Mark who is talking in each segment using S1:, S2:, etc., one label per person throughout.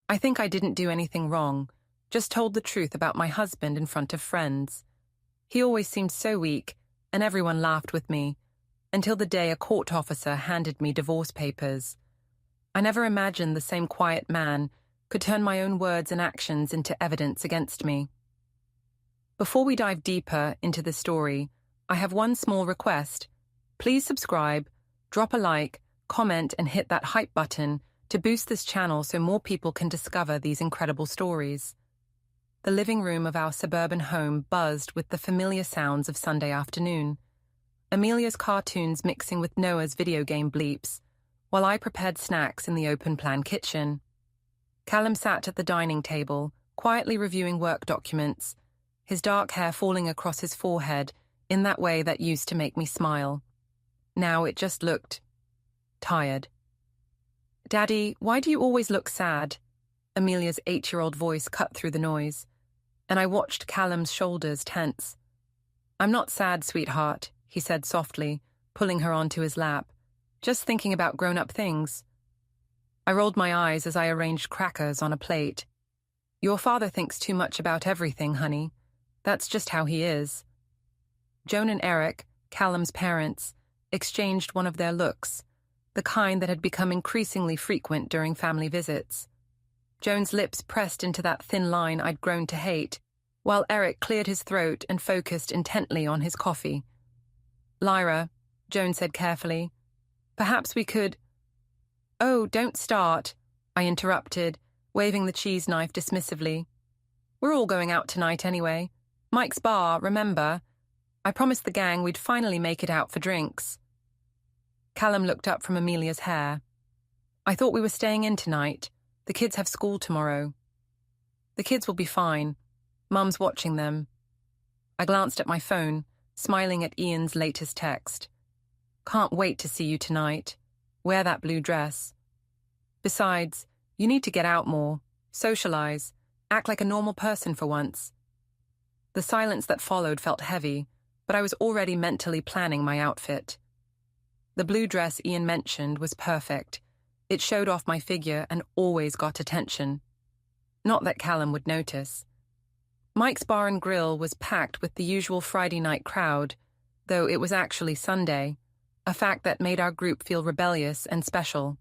S1: I think I didn't do anything wrong, just told the truth about my husband in front of friends. He always seemed so weak, and everyone laughed with me, until the day a court officer handed me divorce papers. I never imagined the same quiet man could turn my own words and actions into evidence against me. Before we dive deeper into the story, I have one small request. Please subscribe, drop a like, comment, and hit that hype button to boost this channel so more people can discover these incredible stories. The living room of our suburban home buzzed with the familiar sounds of Sunday afternoon. Amelia's cartoons mixing with Noah's video game bleeps, while I prepared snacks in the open-plan kitchen. Callum sat at the dining table, quietly reviewing work documents, his dark hair falling across his forehead in that way that used to make me smile. Now it just looked tired. "Daddy, why do you always look sad?" Amelia's 8-year-old voice cut through the noise, and I watched Callum's shoulders tense. "I'm not sad, sweetheart," he said softly, pulling her onto his lap. "Just thinking about grown-up things." I rolled my eyes as I arranged crackers on a plate. "Your father thinks too much about everything, honey. That's just how he is." Joan and Eric, Callum's parents, exchanged one of their looks, the kind that had become increasingly frequent during family visits. Joan's lips pressed into that thin line I'd grown to hate, while Eric cleared his throat and focused intently on his coffee. "Lyra," Joan said carefully, "perhaps we could—" "Oh, don't start," I interrupted, waving the cheese knife dismissively. "We're all going out tonight anyway. Mike's bar, remember? I promised the gang we'd finally make it out for drinks." Callum looked up from Amelia's hair. "I thought we were staying in tonight. The kids have school tomorrow." "The kids will be fine. Mum's watching them." I glanced at my phone, smiling at Ian's latest text. "Can't wait to see you tonight. Wear that blue dress. Besides, you need to get out more, socialize, act like a normal person for once." The silence that followed felt heavy, but I was already mentally planning my outfit. The blue dress Ian mentioned was perfect. It showed off my figure and always got attention. Not that Callum would notice. Mike's Bar and Grill was packed with the usual Friday night crowd, though it was actually Sunday, a fact that made our group feel rebellious and special.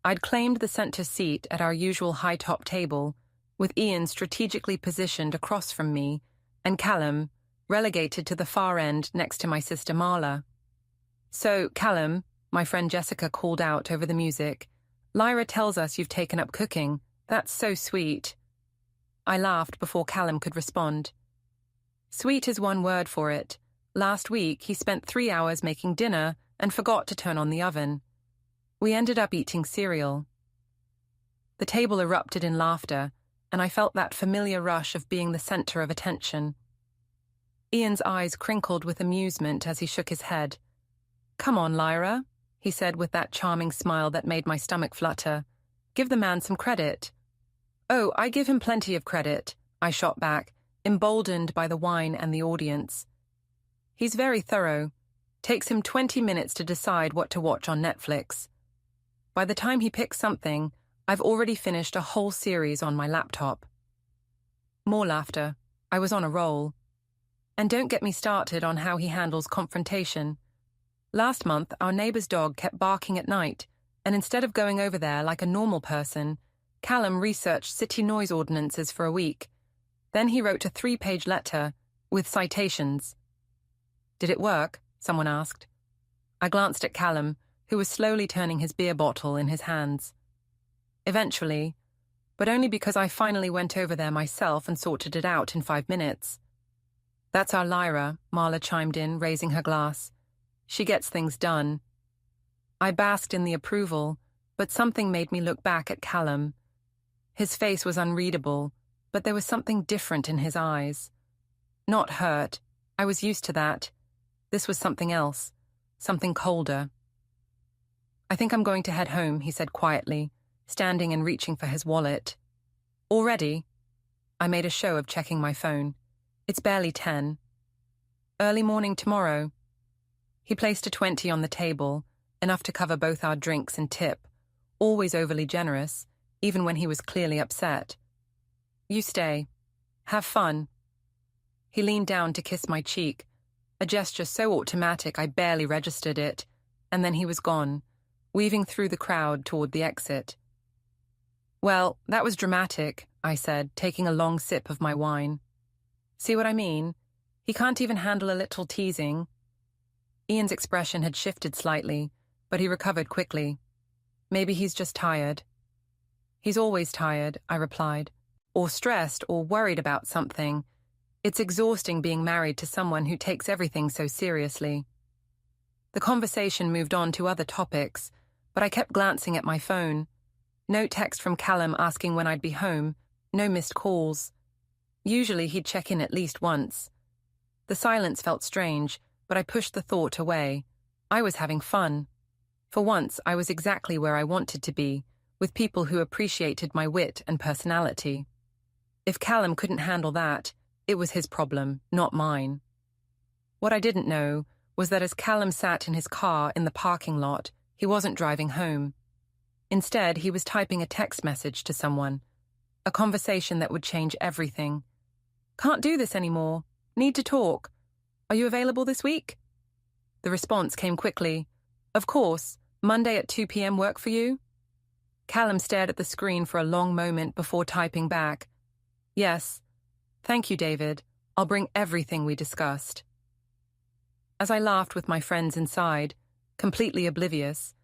S1: I'd claimed the center seat at our usual high-top table, with Ian strategically positioned across from me, and Callum relegated to the far end next to my sister Marla. "So, Callum," my friend Jessica called out over the music, "Lyra tells us you've taken up cooking. That's so sweet." I laughed before Callum could respond. "Sweet is one word for it. Last week, he spent 3 hours making dinner and forgot to turn on the oven. We ended up eating cereal." The table erupted in laughter, and I felt that familiar rush of being the center of attention. Ian's eyes crinkled with amusement as he shook his head. "Come on, Lyra," he said with that charming smile that made my stomach flutter. "Give the man some credit." "Oh, I give him plenty of credit," I shot back, emboldened by the wine and the audience. "He's very thorough. Takes him 20 minutes to decide what to watch on Netflix. By the time he picks something, I've already finished a whole series on my laptop." More laughter. I was on a roll. And don't get me started on how he handles confrontation. Last month, our neighbor's dog kept barking at night, and instead of going over there like a normal person, Callum researched city noise ordinances for a week. Then he wrote a 3-page letter with citations. "Did it work?" someone asked. I glanced at Callum, who was slowly turning his beer bottle in his hands. "Eventually, but only because I finally went over there myself and sorted it out in 5 minutes." "That's our Lyra," Marla chimed in, raising her glass. "She gets things done." I basked in the approval, but something made me look back at Callum. His face was unreadable, but there was something different in his eyes. Not hurt. I was used to that. This was something else, something colder. "I think I'm going to head home," he said quietly, standing and reaching for his wallet. "Already?" I made a show of checking my phone. "It's barely 10. "Early morning tomorrow." He placed a 20 on the table, enough to cover both our drinks and tip, always overly generous, even when he was clearly upset. "You stay. Have fun." He leaned down to kiss my cheek, a gesture so automatic I barely registered it, and then he was gone, weaving through the crowd toward the exit. "Well, that was dramatic," I said, taking a long sip of my wine. "See what I mean? He can't even handle a little teasing." Ian's expression had shifted slightly, but he recovered quickly. "Maybe he's just tired." "He's always tired," I replied, "or stressed or worried about something. It's exhausting being married to someone who takes everything so seriously." The conversation moved on to other topics, but I kept glancing at my phone. No text from Callum asking when I'd be home, no missed calls. Usually he'd check in at least once. The silence felt strange, but I pushed the thought away. I was having fun. For once, I was exactly where I wanted to be, with people who appreciated my wit and personality. If Callum couldn't handle that, it was his problem, not mine. What I didn't know was that as Callum sat in his car in the parking lot, he wasn't driving home. Instead, he was typing a text message to someone, a conversation that would change everything. "Can't do this anymore. Need to talk. Are you available this week?" The response came quickly. "Of course. Monday at 2 p.m. work for you?" Callum stared at the screen for a long moment before typing back, "Yes. Thank you, David. I'll bring everything we discussed." As I laughed with my friends inside, completely oblivious,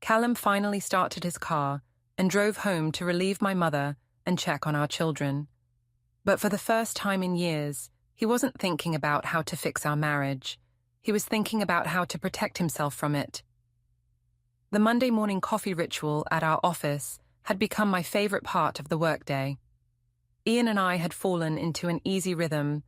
S1: Callum finally started his car and drove home to relieve my mother and check on our children. But for the first time in years, he wasn't thinking about how to fix our marriage. He was thinking about how to protect himself from it. The Monday morning coffee ritual at our office had become my favorite part of the workday. Ian and I had fallen into an easy rhythm,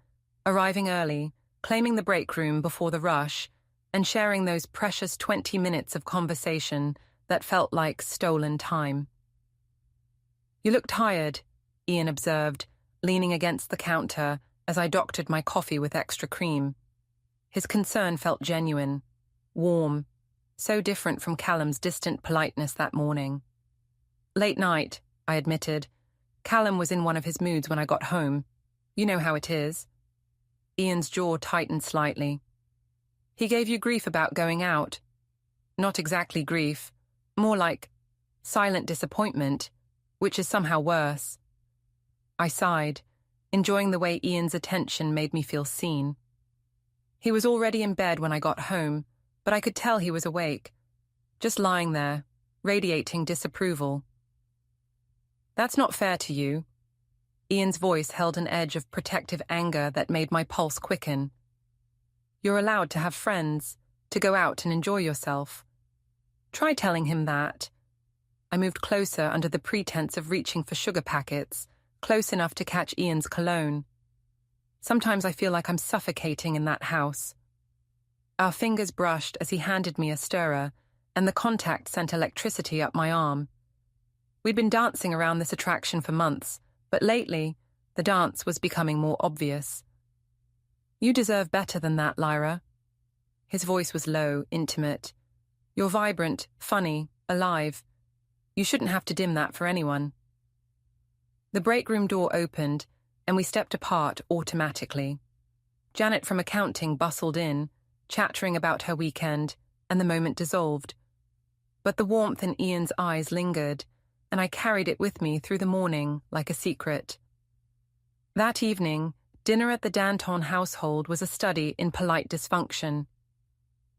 S1: arriving early, claiming the break room before the rush, and sharing those precious 20 minutes of conversation that felt like stolen time. "You look tired," Ian observed, leaning against the counter as I doctored my coffee with extra cream. His concern felt genuine, warm, so different from Callum's distant politeness that morning. "Late night," I admitted. "Callum was in one of his moods when I got home. You know how it is." Ian's jaw tightened slightly. "He gave you grief about going out?" "Not exactly grief. More like silent disappointment, which is somehow worse." I sighed, enjoying the way Ian's attention made me feel seen. He was already in bed when I got home, but I could tell he was awake, just lying there, radiating disapproval. "That's not fair to you." Ian's voice held an edge of protective anger that made my pulse quicken. "You're allowed to have friends, to go out and enjoy yourself. Try telling him that." I moved closer under the pretense of reaching for sugar packets, close enough to catch Ian's cologne. Sometimes I feel like I'm suffocating in that house. Our fingers brushed as he handed me a stirrer, and the contact sent electricity up my arm. We'd been dancing around this attraction for months, but lately, the dance was becoming more obvious. "You deserve better than that, Lyra." His voice was low, intimate. "You're vibrant, funny, alive. You shouldn't have to dim that for anyone." The break room door opened, and we stepped apart automatically. Janet from accounting bustled in, chattering about her weekend, and the moment dissolved. But the warmth in Ian's eyes lingered, and I carried it with me through the morning like a secret. That evening, dinner at the Danton household was a study in polite dysfunction.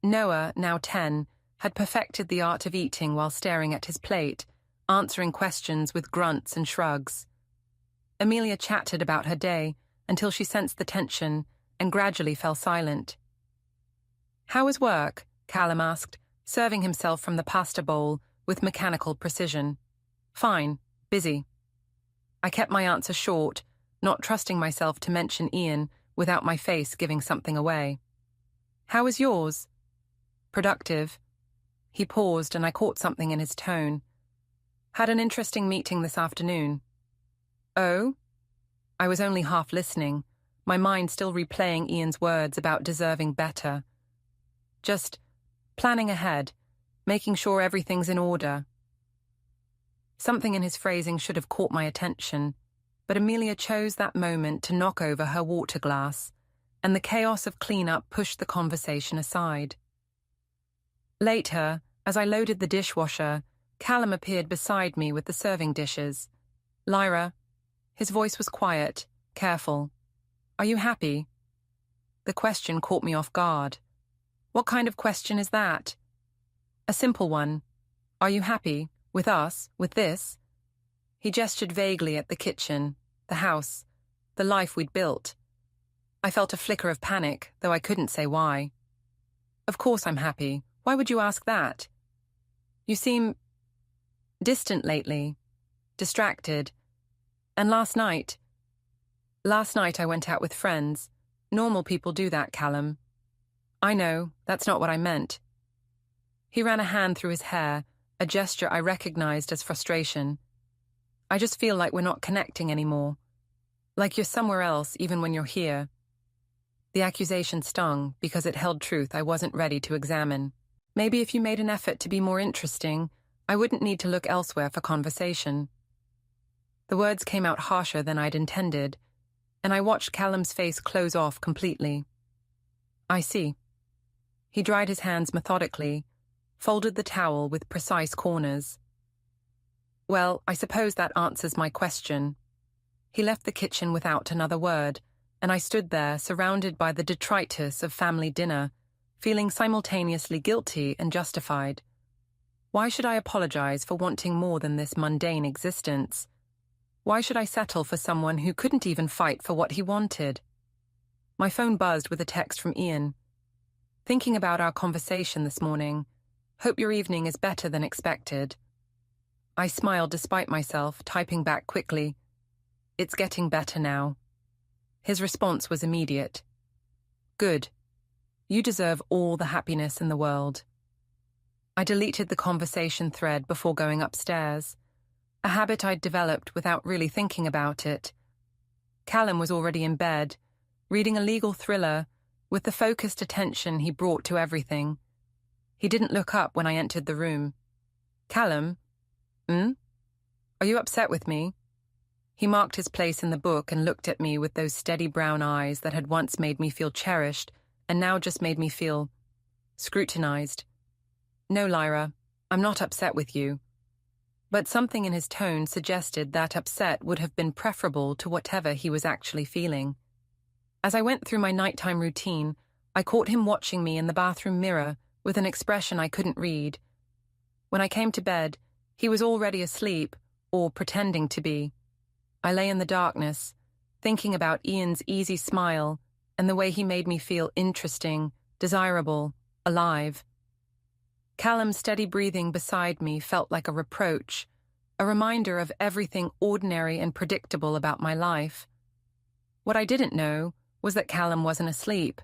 S1: Noah, now 10, had perfected the art of eating while staring at his plate, answering questions with grunts and shrugs. Amelia chatted about her day until she sensed the tension and gradually fell silent. "How was work?" Callum asked, serving himself from the pasta bowl with mechanical precision. "Fine, busy." I kept my answer short, not trusting myself to mention Ian without my face giving something away. "How was yours?" "Productive." He paused and I caught something in his tone. "Had an interesting meeting this afternoon." "Oh?" I was only half listening, my mind still replaying Ian's words about deserving better. "Just planning ahead, making sure everything's in order." Something in his phrasing should have caught my attention, but Amelia chose that moment to knock over her water glass, and the chaos of cleanup pushed the conversation aside. Later, as I loaded the dishwasher, Callum appeared beside me with the serving dishes. "Lyra," his voice was quiet, careful. "Are you happy?" The question caught me off guard. What kind of question is that? A simple one. Are you happy? With us? With this? He gestured vaguely at the kitchen, the house, the life we'd built. I felt a flicker of panic, though I couldn't say why. Of course I'm happy. Why would you ask that? You seem distant lately, distracted. And last night I went out with friends. Normal people do that, Callum. I know, that's not what I meant. He ran a hand through his hair, a gesture I recognized as frustration. I just feel like we're not connecting anymore. Like you're somewhere else even when you're here. The accusation stung because it held truth I wasn't ready to examine. Maybe if you made an effort to be more interesting, I wouldn't need to look elsewhere for conversation. The words came out harsher than I'd intended, and I watched Callum's face close off completely. I see. He dried his hands methodically, folded the towel with precise corners. Well, I suppose that answers my question. He left the kitchen without another word, and I stood there surrounded by the detritus of family dinner, feeling simultaneously guilty and justified. Why should I apologize for wanting more than this mundane existence? Why should I settle for someone who couldn't even fight for what he wanted? My phone buzzed with a text from Ian. Thinking about our conversation this morning. Hope your evening is better than expected. I smiled despite myself, typing back quickly. It's getting better now. His response was immediate. Good. You deserve all the happiness in the world. I deleted the conversation thread before going upstairs, a habit I'd developed without really thinking about it. Callum was already in bed, reading a legal thriller with the focused attention he brought to everything. He didn't look up when I entered the room. Callum? Are you upset with me? He marked his place in the book and looked at me with those steady brown eyes that had once made me feel cherished and now just made me feel scrutinized. No, Lyra, I'm not upset with you. But something in his tone suggested that upset would have been preferable to whatever he was actually feeling. As I went through my nighttime routine, I caught him watching me in the bathroom mirror with an expression I couldn't read. When I came to bed, he was already asleep, or pretending to be. I lay in the darkness, thinking about Ian's easy smile and the way he made me feel interesting, desirable, alive. Callum's steady breathing beside me felt like a reproach, a reminder of everything ordinary and predictable about my life. What I didn't know was that Callum wasn't asleep.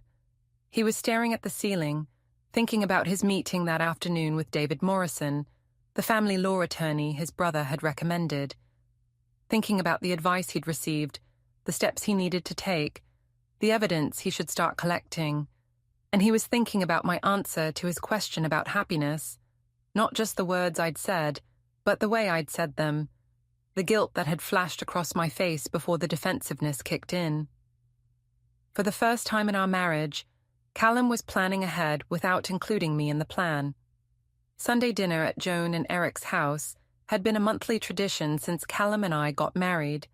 S1: He was staring at the ceiling, thinking about his meeting that afternoon with David Morrison, the family law attorney his brother had recommended. Thinking about the advice he'd received, the steps he needed to take, the evidence he should start collecting. And he was thinking about my answer to his question about happiness, not just the words I'd said, but the way I'd said them, the guilt that had flashed across my face before the defensiveness kicked in. For the first time in our marriage, Callum was planning ahead without including me in the plan. Sunday dinner at Joan and Eric's house had been a monthly tradition since Callum and I got married,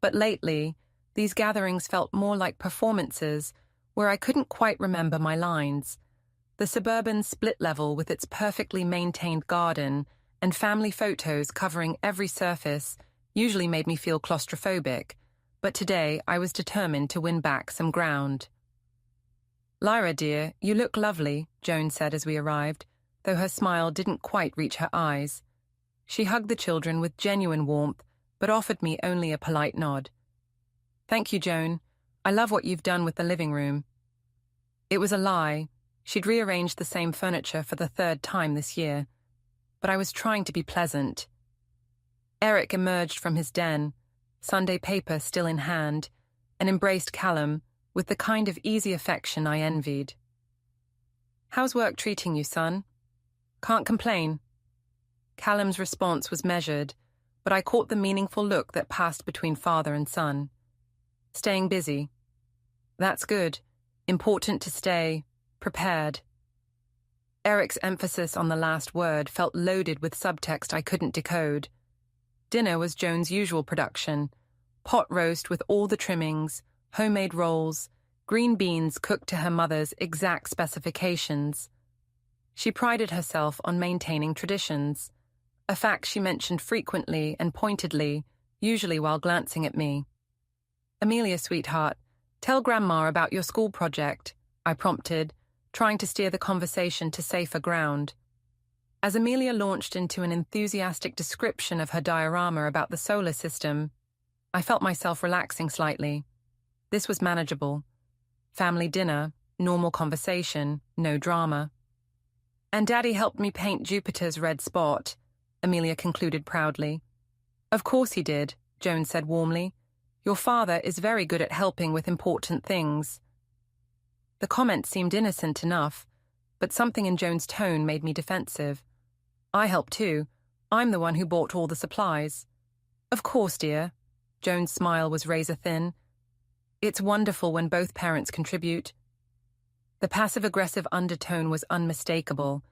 S1: but lately, these gatherings felt more like performances where I couldn't quite remember my lines. The suburban split level with its perfectly maintained garden and family photos covering every surface usually made me feel claustrophobic, but today I was determined to win back some ground. Lyra, dear, you look lovely, Joan said as we arrived, though her smile didn't quite reach her eyes. She hugged the children with genuine warmth, but offered me only a polite nod. Thank you, Joan. I love what you've done with the living room. It was a lie. She'd rearranged the same furniture for the third time this year. But I was trying to be pleasant. Eric emerged from his den, Sunday paper still in hand, and embraced Callum with the kind of easy affection I envied. How's work treating you, son? Can't complain. Callum's response was measured, but I caught the meaningful look that passed between father and son. Staying busy. That's good. Important to stay prepared. Eric's emphasis on the last word felt loaded with subtext I couldn't decode. Dinner was Joan's usual production. Pot roast with all the trimmings, homemade rolls, green beans cooked to her mother's exact specifications. She prided herself on maintaining traditions, a fact she mentioned frequently and pointedly, usually while glancing at me. "Amelia, sweetheart, tell Grandma about your school project," I prompted, trying to steer the conversation to safer ground. As Amelia launched into an enthusiastic description of her diorama about the solar system, I felt myself relaxing slightly. This was manageable. Family dinner, normal conversation, no drama. "And Daddy helped me paint Jupiter's red spot," Amelia concluded proudly. "Of course he did," Joan said warmly. "Your father is very good at helping with important things." The comment seemed innocent enough, but something in Joan's tone made me defensive. "I help too. I'm the one who bought all the supplies." "Of course, dear." Joan's smile was razor-thin. "It's wonderful when both parents contribute." The passive-aggressive undertone was unmistakable,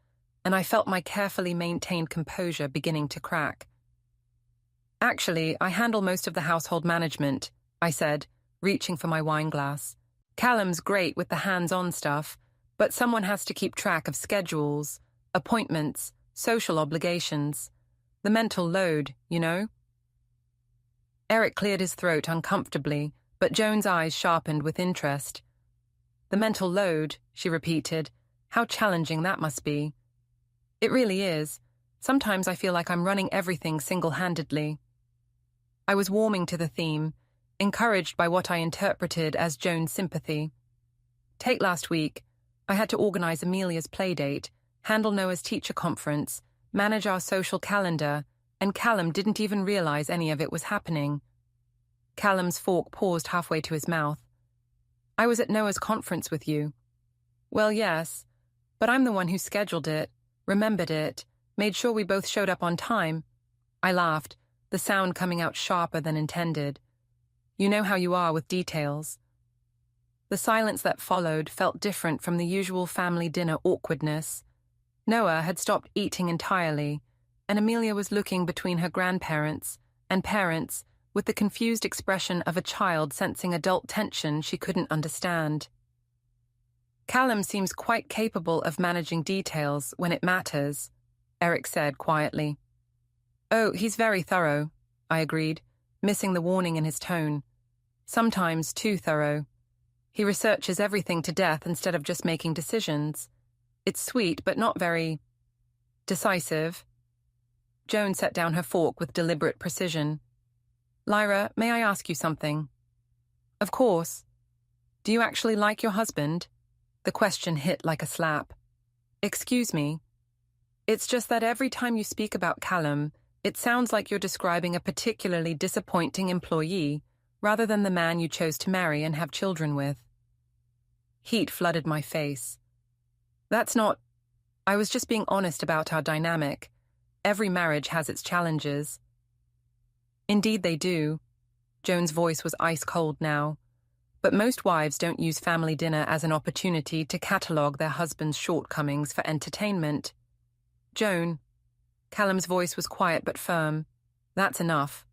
S1: and I felt my carefully maintained composure beginning to crack. "Actually, I handle most of the household management," I said, reaching for my wine glass. "Callum's great with the hands-on stuff, but someone has to keep track of schedules, appointments, social obligations. The mental load, you know?" Eric cleared his throat uncomfortably, but Joan's eyes sharpened with interest. "The mental load," she repeated. "How challenging that must be." "It really is. Sometimes I feel like I'm running everything single-handedly." I was warming to the theme, encouraged by what I interpreted as Joan's sympathy. Take last week. I had to organize Amelia's playdate, handle Noah's teacher conference, manage our social calendar, and Callum didn't even realize any of it was happening. Callum's fork paused halfway to his mouth. "I was at Noah's conference with you." "Well, yes, but I'm the one who scheduled it, remembered it, made sure we both showed up on time." I laughed, the sound coming out sharper than intended. "You know how you are with details." The silence that followed felt different from the usual family dinner awkwardness. Noah had stopped eating entirely, and Amelia was looking between her grandparents and parents with the confused expression of a child sensing adult tension she couldn't understand. "Callum seems quite capable of managing details when it matters," Eric said quietly. "Oh, he's very thorough," I agreed, missing the warning in his tone. "Sometimes too thorough. He researches everything to death instead of just making decisions. It's sweet, but not very decisive." Joan set down her fork with deliberate precision. "Lyra, may I ask you something?" "Of course." "Do you actually like your husband?" The question hit like a slap. "Excuse me." "It's just that every time you speak about Callum, it sounds like you're describing a particularly disappointing employee rather than the man you chose to marry and have children with." Heat flooded my face. "That's not... I was just being honest about our dynamic. Every marriage has its challenges." "Indeed they do." Joan's voice was ice-cold now. "But most wives don't use family dinner as an opportunity to catalogue their husband's shortcomings for entertainment." "Joan," Callum's voice was quiet but firm, "that's enough."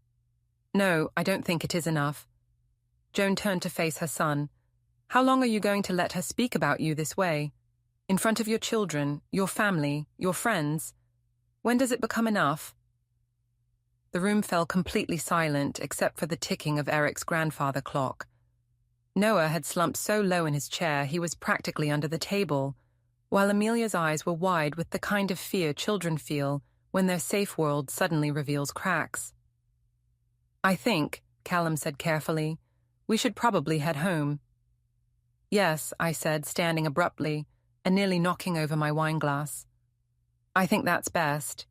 S1: "No, I don't think it is enough." Joan turned to face her son. "How long are you going to let her speak about you this way? In front of your children, your family, your friends? When does it become enough?" The room fell completely silent except for the ticking of Eric's grandfather clock. Noah had slumped so low in his chair he was practically under the table, while Amelia's eyes were wide with the kind of fear children feel when their safe world suddenly reveals cracks. "I think," Callum said carefully, "we should probably head home." "Yes," I said, standing abruptly and nearly knocking over my wine glass. "I think that's best."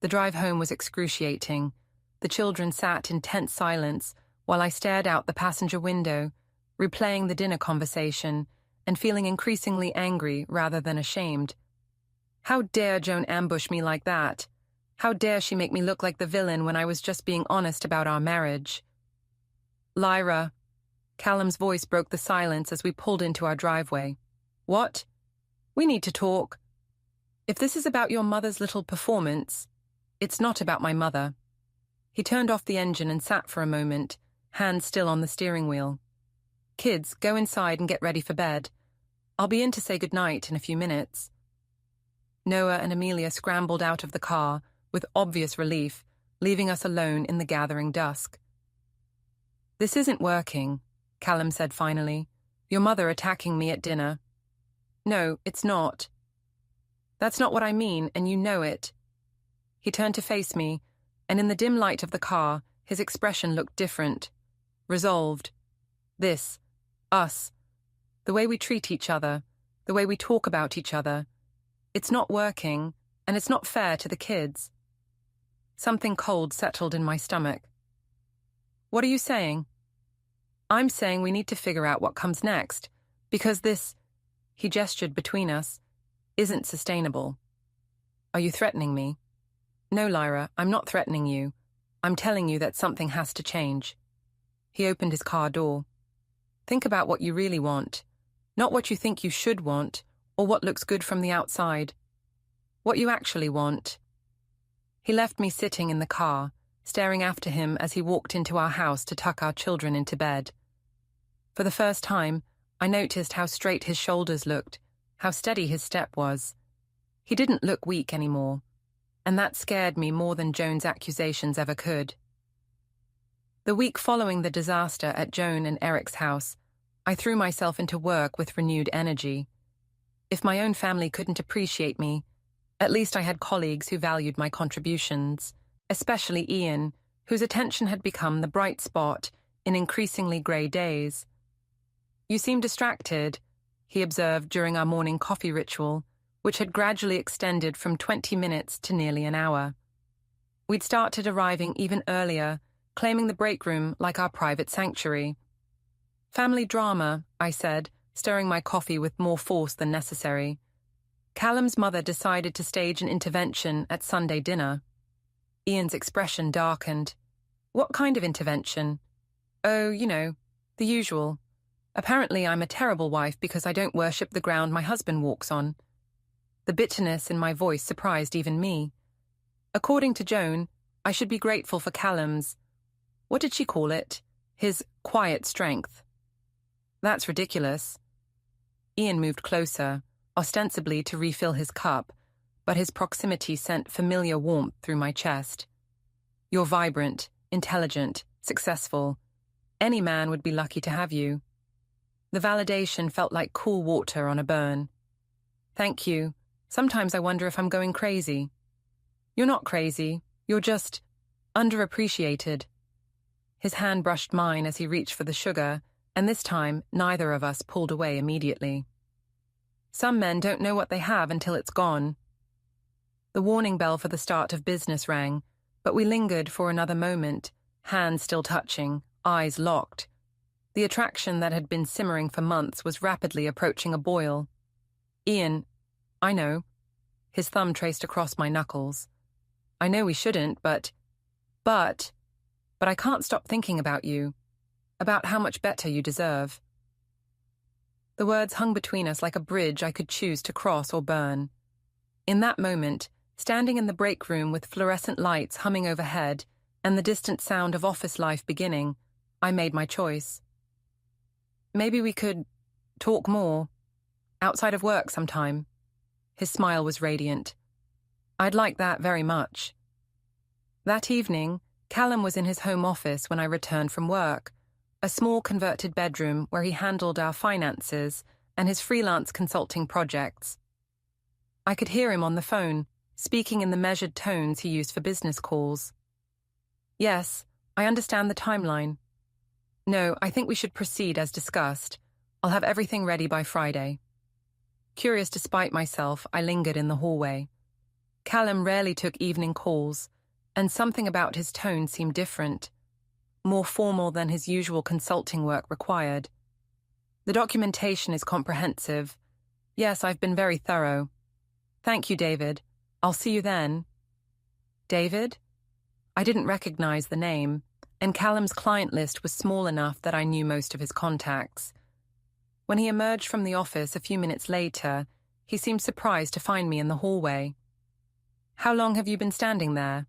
S1: The drive home was excruciating. The children sat in tense silence while I stared out the passenger window, replaying the dinner conversation and feeling increasingly angry rather than ashamed. How dare Joan ambush me like that? How dare she make me look like the villain when I was just being honest about our marriage? Lyra. Callum's voice broke the silence as we pulled into our driveway. What? We need to talk. If this is about your mother's little performance, it's not about my mother. He turned off the engine and sat for a moment, hands still on the steering wheel. Kids, go inside and get ready for bed. I'll be in to say goodnight in a few minutes. Noah and Amelia scrambled out of the car, with obvious relief, leaving us alone in the gathering dusk. This isn't working, Callum said finally. Your mother attacking me at dinner. No, it's not. That's not what I mean, and you know it. He turned to face me, and in the dim light of the car, his expression looked different. Resolved. This. Us. The way we treat each other. The way we talk about each other. It's not working, and it's not fair to the kids. Something cold settled in my stomach. What are you saying? I'm saying we need to figure out what comes next, because this, he gestured between us, isn't sustainable. Are you threatening me? No, Lyra, I'm not threatening you. I'm telling you that something has to change. He opened his car door. Think about what you really want, not what you think you should want, or what looks good from the outside. What you actually want. He left me sitting in the car, staring after him as he walked into our house to tuck our children into bed. For the first time, I noticed how straight his shoulders looked, how steady his step was. He didn't look weak anymore, and that scared me more than Joan's accusations ever could. The week following the disaster at Joan and Eric's house, I threw myself into work with renewed energy. If my own family couldn't appreciate me, at least I had colleagues who valued my contributions, especially Ian, whose attention had become the bright spot in increasingly grey days. You seem distracted, he observed during our morning coffee ritual, which had gradually extended from 20 minutes to nearly an hour. We'd started arriving even earlier, claiming the break room like our private sanctuary. Family drama, I said, stirring my coffee with more force than necessary. Callum's mother decided to stage an intervention at Sunday dinner. Ian's expression darkened. What kind of intervention? Oh, you know, the usual. Apparently I'm a terrible wife because I don't worship the ground my husband walks on. The bitterness in my voice surprised even me. According to Joan, I should be grateful for Callum's, what did she call it? His quiet strength. That's ridiculous. Ian moved closer, ostensibly to refill his cup, but his proximity sent familiar warmth through my chest. You're vibrant, intelligent, successful. Any man would be lucky to have you. The validation felt like cool water on a burn. Thank you. Sometimes I wonder if I'm going crazy. You're not crazy. You're just underappreciated. His hand brushed mine as he reached for the sugar, and this time neither of us pulled away immediately. Some men don't know what they have until it's gone. The warning bell for the start of business rang, but we lingered for another moment, hands still touching, eyes locked. The attraction that had been simmering for months was rapidly approaching a boil. Ian, I know. His thumb traced across my knuckles. I know we shouldn't, but I can't stop thinking about you, about how much better you deserve. The words hung between us like a bridge I could choose to cross or burn. In that moment, standing in the break room with fluorescent lights humming overhead and the distant sound of office life beginning, I made my choice. Maybe we could talk more, outside of work sometime. His smile was radiant. I'd like that very much. That evening, Callum was in his home office when I returned from work, a small converted bedroom where he handled our finances and his freelance consulting projects. I could hear him on the phone, speaking in the measured tones he used for business calls. Yes, I understand the timeline. No, I think we should proceed as discussed. I'll have everything ready by Friday. Curious to spite myself, I lingered in the hallway. Callum rarely took evening calls, and something about his tone seemed different, more formal than his usual consulting work required. The documentation is comprehensive. Yes, I've been very thorough. Thank you, David. I'll see you then. David? I didn't recognize the name, and Callum's client list was small enough that I knew most of his contacts. When he emerged from the office a few minutes later, he seemed surprised to find me in the hallway. How long have you been standing there?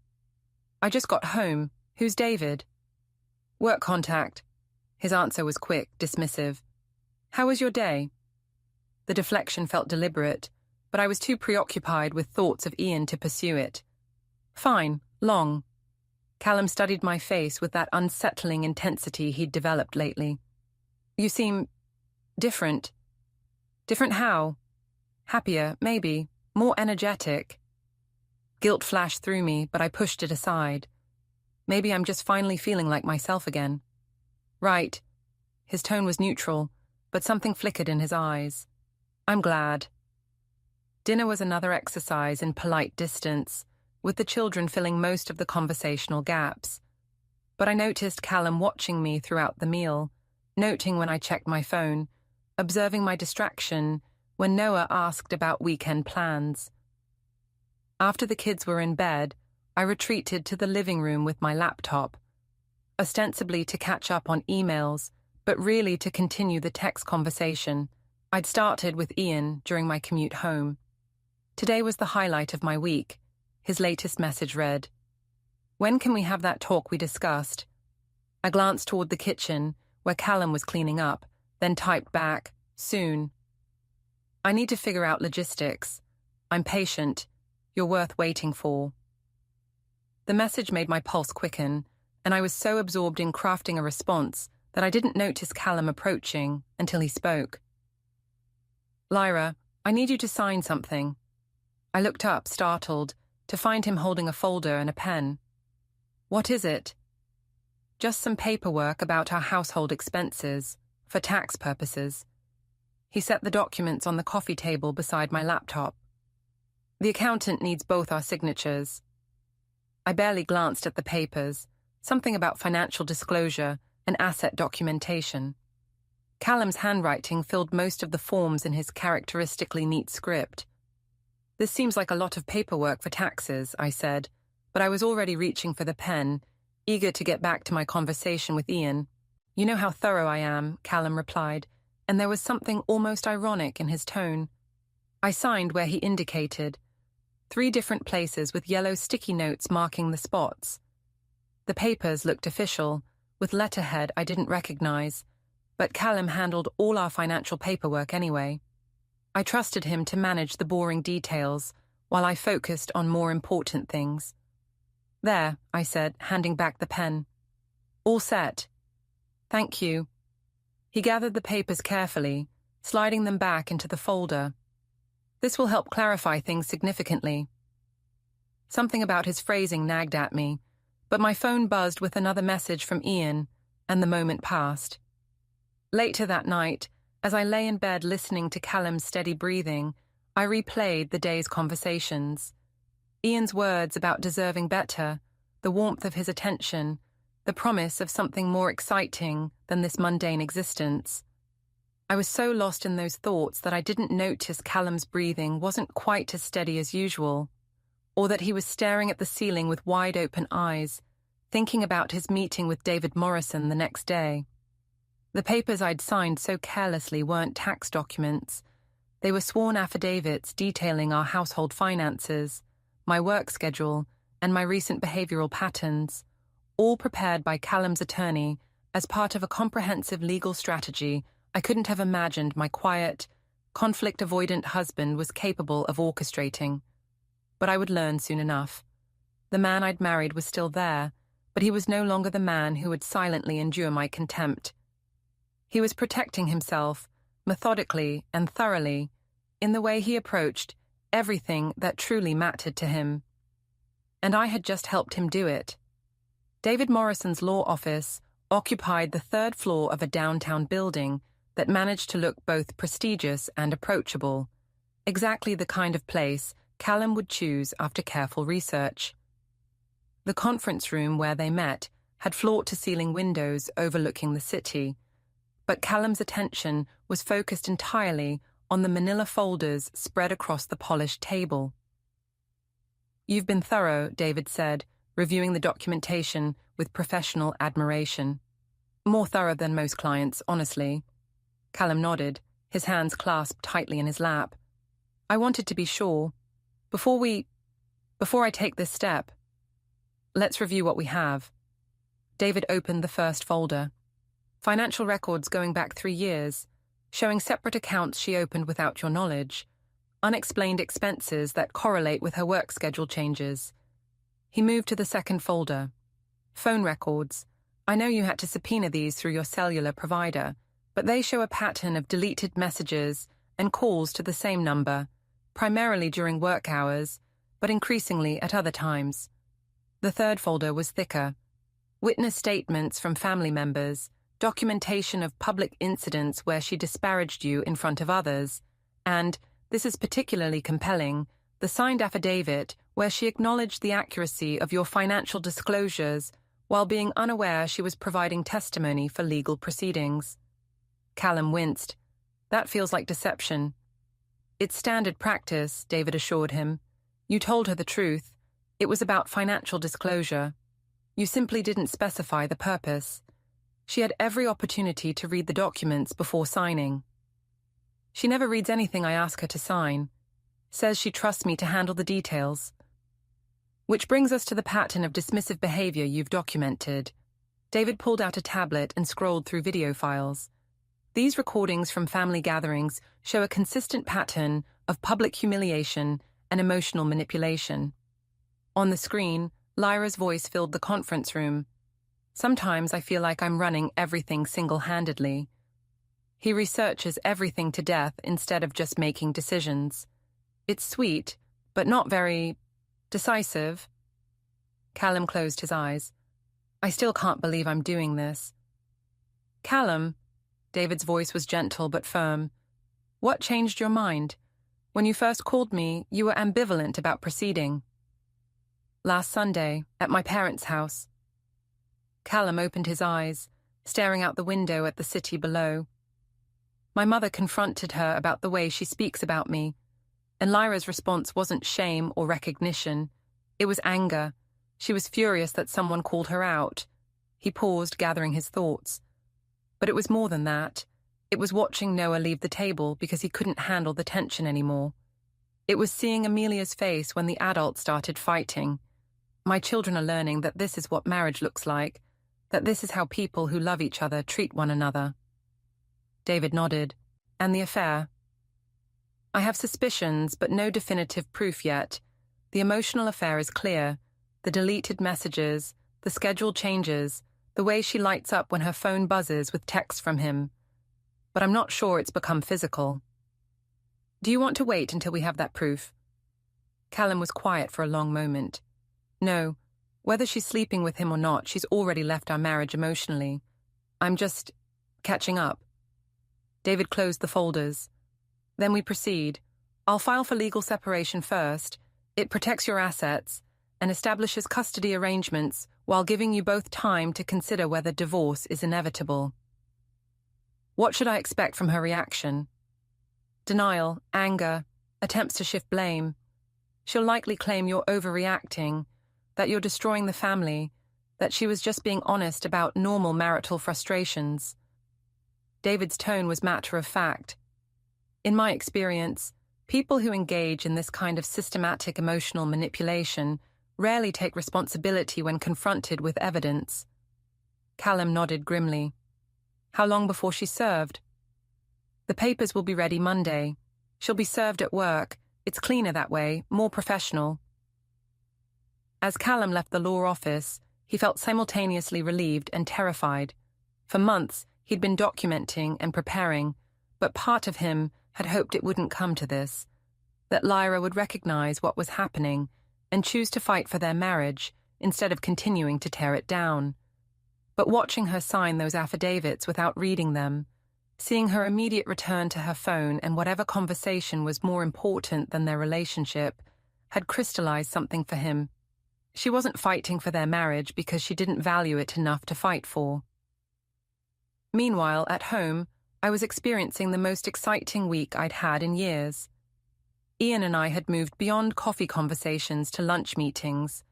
S1: I just got home. Who's David? Work contact. His answer was quick, dismissive. How was your day? The deflection felt deliberate, but I was too preoccupied with thoughts of Ian to pursue it. Fine, long. Callum studied my face with that unsettling intensity he'd developed lately. You seem different. Different how? Happier, maybe. More energetic. Guilt flashed through me, but I pushed it aside. Maybe I'm just finally feeling like myself again. Right. His tone was neutral, but something flickered in his eyes. I'm glad. Dinner was another exercise in polite distance, with the children filling most of the conversational gaps. But I noticed Callum watching me throughout the meal, noting when I checked my phone, observing my distraction when Noah asked about weekend plans. After the kids were in bed, I retreated to the living room with my laptop, ostensibly to catch up on emails, but really to continue the text conversation I'd started with Ian during my commute home. Today was the highlight of my week. His latest message read, "When can we have that talk we discussed?" I glanced toward the kitchen, where Callum was cleaning up, then typed back, "Soon." I need to figure out logistics. I'm patient. You're worth waiting for. The message made my pulse quicken, and I was so absorbed in crafting a response that I didn't notice Callum approaching until he spoke. "Lyra, I need you to sign something." I looked up, startled, to find him holding a folder and a pen. "What is it?" "Just some paperwork about our household expenses, for tax purposes." He set the documents on the coffee table beside my laptop. "The accountant needs both our signatures." I barely glanced at the papers, something about financial disclosure and asset documentation. Callum's handwriting filled most of the forms in his characteristically neat script. "This seems like a lot of paperwork for taxes," I said, but I was already reaching for the pen, eager to get back to my conversation with Ian. "You know how thorough I am," Callum replied, and there was something almost ironic in his tone. I signed where he indicated, 3 different places with yellow sticky notes marking the spots. The papers looked official, with letterhead I didn't recognize, but Callum handled all our financial paperwork anyway. I trusted him to manage the boring details, while I focused on more important things. "There," I said, handing back the pen. "All set." "Thank you." He gathered the papers carefully, sliding them back into the folder. "This will help clarify things significantly." Something about his phrasing nagged at me, but my phone buzzed with another message from Ian, and the moment passed. Later that night, as I lay in bed listening to Callum's steady breathing, I replayed the day's conversations. Ian's words about deserving better, the warmth of his attention, the promise of something more exciting than this mundane existence. I was so lost in those thoughts that I didn't notice Callum's breathing wasn't quite as steady as usual, or that he was staring at the ceiling with wide-open eyes, thinking about his meeting with David Morrison the next day. The papers I'd signed so carelessly weren't tax documents. They were sworn affidavits detailing our household finances, my work schedule, and my recent behavioral patterns, all prepared by Callum's attorney as part of a comprehensive legal strategy I couldn't have imagined my quiet, conflict-avoidant husband was capable of orchestrating. But I would learn soon enough. The man I'd married was still there, but he was no longer the man who would silently endure my contempt. He was protecting himself, methodically and thoroughly, in the way he approached everything that truly mattered to him. And I had just helped him do it. David Morrison's law office occupied the 3rd floor of a downtown building that managed to look both prestigious and approachable, exactly the kind of place Callum would choose after careful research. The conference room where they met had floor-to-ceiling windows overlooking the city, but Callum's attention was focused entirely on the manila folders spread across the polished table. You've been thorough, David said, reviewing the documentation with professional admiration. More thorough than most clients, honestly. Callum nodded, his hands clasped tightly in his lap. I wanted to be sure. Before I take this step, let's review what we have. David opened the first folder. Financial records going back 3 years, showing separate accounts she opened without your knowledge. Unexplained expenses that correlate with her work schedule changes. He moved to the second folder. Phone records. I know you had to subpoena these through your cellular provider, but they show a pattern of deleted messages and calls to the same number, primarily during work hours, but increasingly at other times. The third folder was thicker. Witness statements from family members, documentation of public incidents where she disparaged you in front of others, and, this is particularly compelling, the signed affidavit where she acknowledged the accuracy of your financial disclosures while being unaware she was providing testimony for legal proceedings. Callum winced. That feels like deception. It's standard practice, David assured him. You told her the truth. It was about financial disclosure. You simply didn't specify the purpose. She had every opportunity to read the documents before signing. She never reads anything I ask her to sign. Says she trusts me to handle the details. Which brings us to the pattern of dismissive behavior you've documented. David pulled out a tablet and scrolled through video files. These recordings from family gatherings show a consistent pattern of public humiliation and emotional manipulation. On the screen, Lyra's voice filled the conference room. Sometimes I feel like I'm running everything single-handedly. He researches everything to death instead of just making decisions. It's sweet, but not very decisive. Callum closed his eyes. I still can't believe I'm doing this. Callum, David's voice was gentle but firm. What changed your mind? When you first called me, you were ambivalent about proceeding. Last Sunday, at my parents' house. Callum opened his eyes, staring out the window at the city below. My mother confronted her about the way she speaks about me, and Lyra's response wasn't shame or recognition. It was anger. She was furious that someone called her out. He paused, gathering his thoughts. But it was more than that. It was watching Noah leave the table because he couldn't handle the tension anymore. It was seeing Amelia's face when the adults started fighting. My children are learning that this is what marriage looks like, that this is how people who love each other treat one another. David nodded. And the affair? I have suspicions, but no definitive proof yet. The emotional affair is clear. The deleted messages, the scheduled changes, the way she lights up when her phone buzzes with texts from him. But I'm not sure it's become physical. Do you want to wait until we have that proof? Callum was quiet for a long moment. No, whether she's sleeping with him or not, she's already left our marriage emotionally. I'm just catching up. David closed the folders. Then we proceed. I'll file for legal separation first. It protects your assets and establishes custody arrangements while giving you both time to consider whether divorce is inevitable. What should I expect from her reaction? Denial, anger, attempts to shift blame. She'll likely claim you're overreacting, that you're destroying the family, that she was just being honest about normal marital frustrations. David's tone was matter of fact. In my experience, people who engage in this kind of systematic emotional manipulation rarely take responsibility when confronted with evidence. Callum nodded grimly. How long before she's served? The papers will be ready Monday. She'll be served at work. It's cleaner that way, more professional. As Callum left the law office, he felt simultaneously relieved and terrified. For months, he'd been documenting and preparing, but part of him had hoped it wouldn't come to this, that Lyra would recognize what was happening and choose to fight for their marriage instead of continuing to tear it down. But watching her sign those affidavits without reading them, seeing her immediate return to her phone and whatever conversation was more important than their relationship, had crystallized something for him. She wasn't fighting for their marriage because she didn't value it enough to fight for. Meanwhile, at home, I was experiencing the most exciting week I'd had in years. Ian and I had moved beyond coffee conversations to lunch meetings,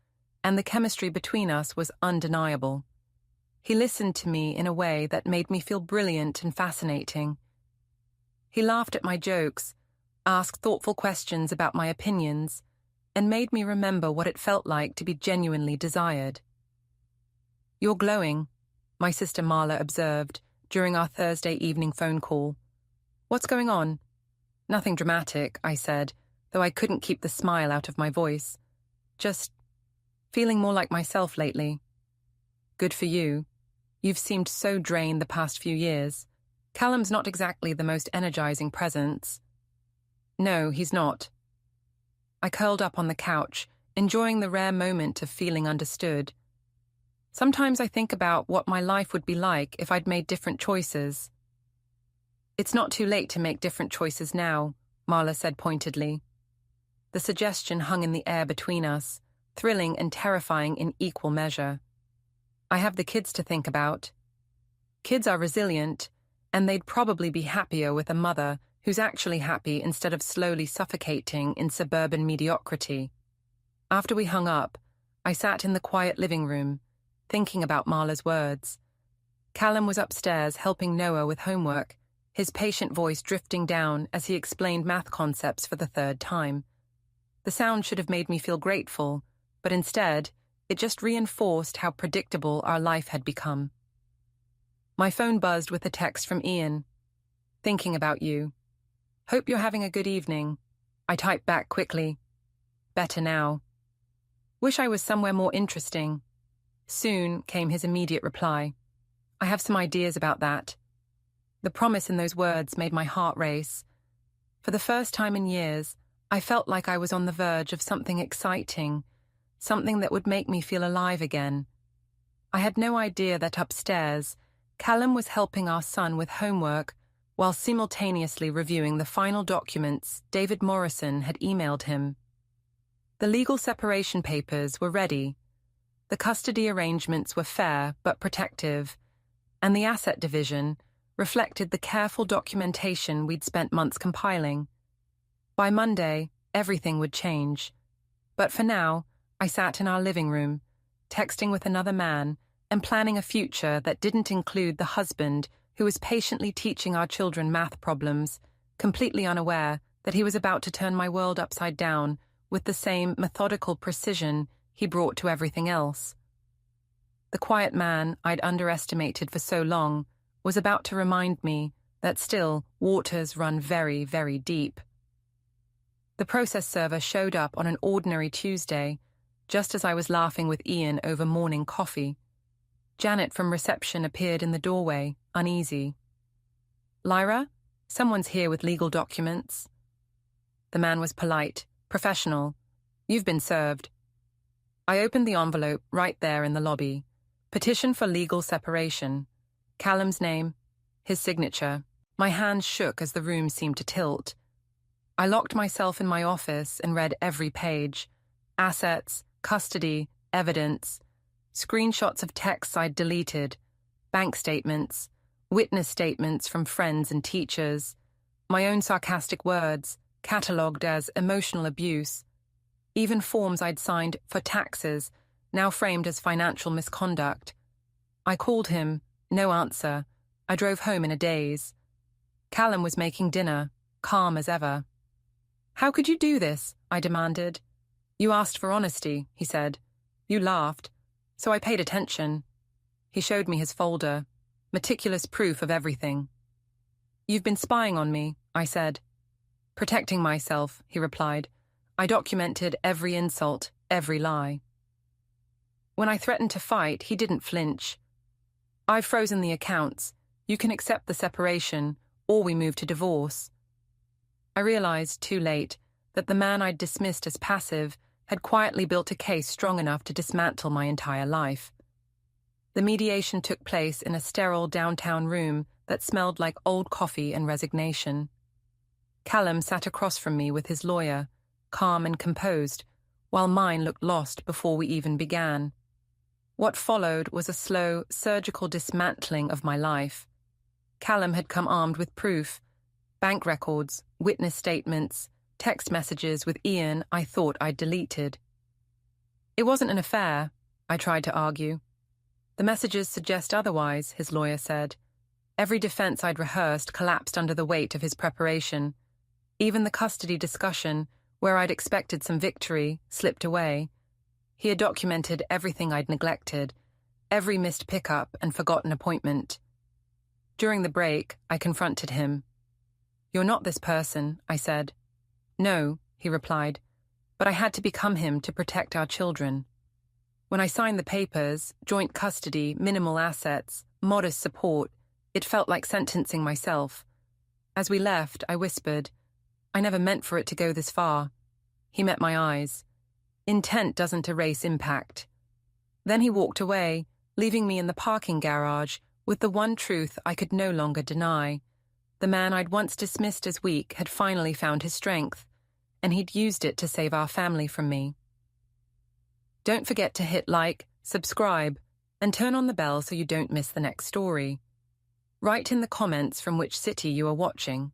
S1: and the chemistry between us was undeniable. He listened to me in a way that made me feel brilliant and fascinating. He laughed at my jokes, asked thoughtful questions about my opinions, and made me remember what it felt like to be genuinely desired. "You're glowing," my sister Marla observed during our Thursday evening phone call. "What's going on?" "Nothing dramatic," I said, though I couldn't keep the smile out of my voice. "Just feeling more like myself lately." "Good for you. You've seemed so drained the past few years. Callum's not exactly the most energizing presence." "No, he's not." I curled up on the couch, enjoying the rare moment of feeling understood. Sometimes I think about what my life would be like if I'd made different choices. "It's not too late to make different choices now," Marla said pointedly. The suggestion hung in the air between us, thrilling and terrifying in equal measure. "I have the kids to think about." "Kids are resilient, and they'd probably be happier with a mother who's actually happy instead of slowly suffocating in suburban mediocrity." After we hung up, I sat in the quiet living room, thinking about Marla's words. Callum was upstairs helping Noah with homework, his patient voice drifting down as he explained math concepts for the third time. The sound should have made me feel grateful, but instead, it just reinforced how predictable our life had become. My phone buzzed with a text from Ian. "Thinking about you. Hope you're having a good evening." I typed back quickly. "Better now. Wish I was somewhere more interesting." Soon came his immediate reply. "I have some ideas about that." The promise in those words made my heart race. For the first time in years, I felt like I was on the verge of something exciting, something that would make me feel alive again. I had no idea that upstairs, Callum was helping our son with homework while simultaneously reviewing the final documents David Morrison had emailed him. The legal separation papers were ready. The custody arrangements were fair but protective, and the asset division reflected the careful documentation we'd spent months compiling. By Monday, everything would change. But for now, I sat in our living room, texting with another man and planning a future that didn't include the husband who was patiently teaching our children math problems, completely unaware that he was about to turn my world upside down with the same methodical precision he brought to everything else. The quiet man I'd underestimated for so long was about to remind me that still waters run very, very deep. The process server showed up on an ordinary Tuesday, just as I was laughing with Ian over morning coffee. Janet from reception appeared in the doorway, uneasy. "Lyra, someone's here with legal documents." The man was polite, professional. "You've been served." I opened the envelope right there in the lobby. Petition for legal separation. Callum's name, his signature. My hands shook as the room seemed to tilt. I locked myself in my office and read every page. Assets, custody, evidence, screenshots of texts I'd deleted, bank statements, witness statements from friends and teachers, my own sarcastic words, catalogued as emotional abuse, even forms I'd signed for taxes, now framed as financial misconduct. I called him, no answer. I drove home in a daze. Callum was making dinner, calm as ever. "How could you do this?" I demanded. "You asked for honesty," he said. "You laughed. So I paid attention." He showed me his folder, meticulous proof of everything. "You've been spying on me," I said. "Protecting myself," he replied. "I documented every insult, every lie." When I threatened to fight, he didn't flinch. "I've frozen the accounts. You can accept the separation, or we move to divorce." I realized, too late, that the man I'd dismissed as passive had quietly built a case strong enough to dismantle my entire life. The mediation took place in a sterile downtown room that smelled like old coffee and resignation. Callum sat across from me with his lawyer, calm and composed, while mine looked lost before we even began. What followed was a slow, surgical dismantling of my life. Callum had come armed with proof, bank records, witness statements, text messages with Ian I thought I'd deleted. It wasn't an affair, I tried to argue. The messages suggest otherwise, his lawyer said. Every defense I'd rehearsed collapsed under the weight of his preparation. Even the custody discussion, where I'd expected some victory, slipped away. He had documented everything I'd neglected, every missed pickup and forgotten appointment. During the break, I confronted him. "You're not this person," I said. "No," he replied, "but I had to become him to protect our children." When I signed the papers, joint custody, minimal assets, modest support, it felt like sentencing myself. As we left, I whispered, "I never meant for it to go this far." He met my eyes. Intent doesn't erase impact. Then he walked away, leaving me in the parking garage with the one truth I could no longer deny. The man I'd once dismissed as weak had finally found his strength, and he'd used it to save our family from me. Don't forget to hit like, subscribe, and turn on the bell so you don't miss the next story. Write in the comments from which city you are watching.